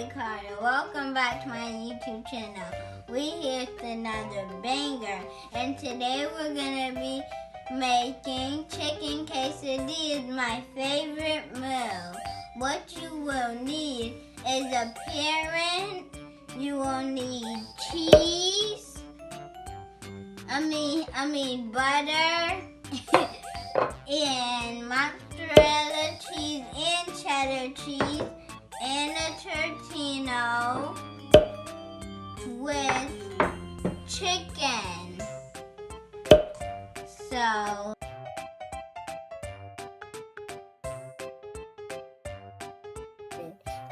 Joy Carter. Welcome back to my YouTube channel. We here with another banger, and today we're gonna be making chicken quesadillas, my favorite meal. What you will need is a pan. You will need cheese. Butter and mozzarella cheese and cheddar cheese and a tortino with chicken.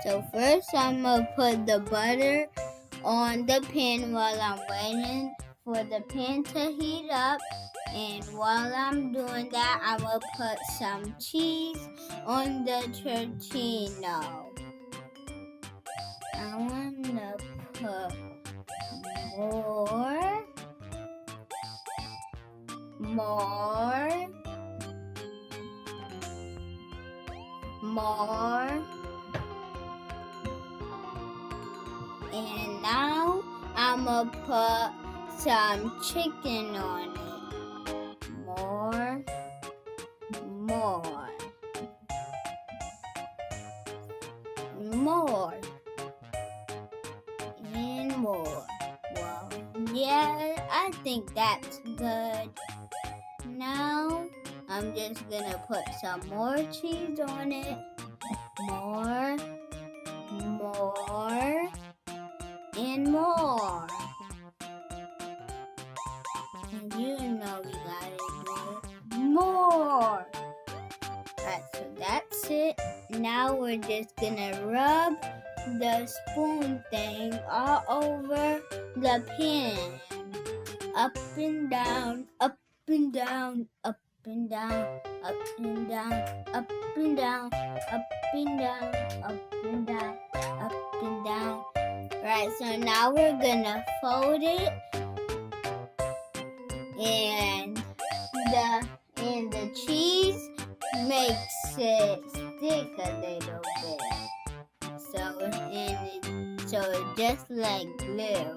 So first I'm gonna put the butter on the pan while I'm waiting for the pan to heat up. And while I'm doing that, I'm gonna put some cheese on the tortino. I wanna put more. And now I'm gonna put some chicken on it. More. And more. Well, yeah, I think that's good. Now, I'm just gonna put some more cheese on it. More. And more. And you know we gotta do more. Alright, so that's it. Now we're just gonna rub the spoon thing all over the pan. Up and down, up and down, up and down, up and down, up and down, up and down, up and down, up and down. Right, so now we're gonna fold it, and the cheese makes it stick a little bit. So it's just like glue.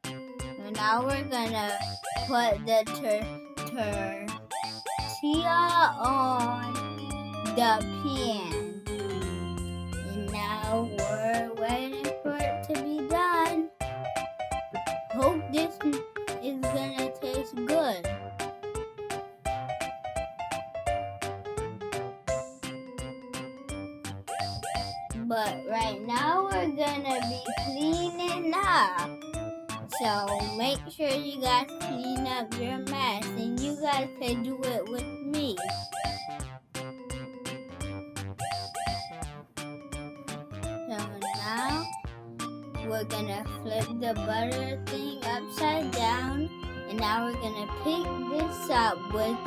So now we're gonna put the tortilla on the pan. And now we're waiting for it to be done. Hope this is gonna taste good. But right now we're gonna be cleaning up. So make sure you guys clean up your mess, and you guys can do it with me. So now we're gonna flip the butter thing upside down, and now we're gonna pick this up with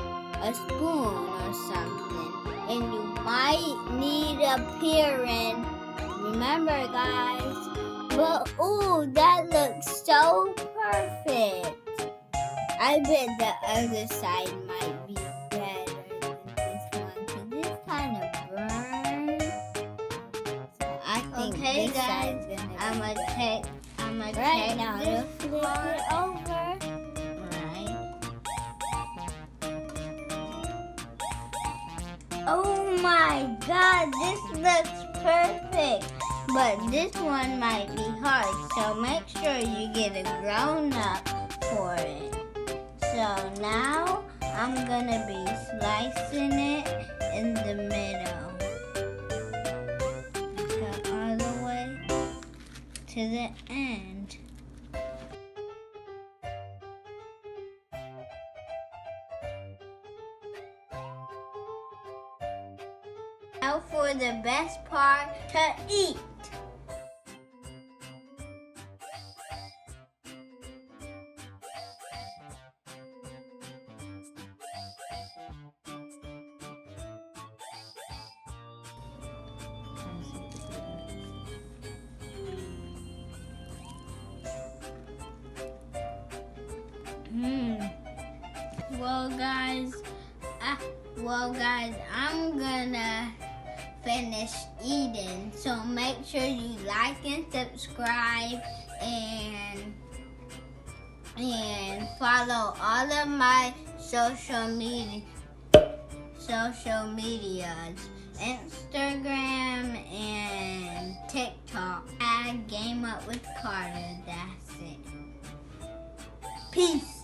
a spoon or something. And you might need a peeling. Remember, guys. But ooh, that looks so perfect. I bet the other side might be better than this one, because it's kind of burned. So I think this side's gonna be better. I'm gonna take now this flip it over. Oh my God, this looks perfect. But this one might be hard, so make sure you get a grown-up for it. So now I'm gonna be slicing it in the middle. So all the way to the end. Now for the best part, to eat. Well guys, I'm gonna finished eating. So make sure you like and subscribe and follow all of my social medias, Instagram and TikTok. Game Up with Carter. That's it. Peace.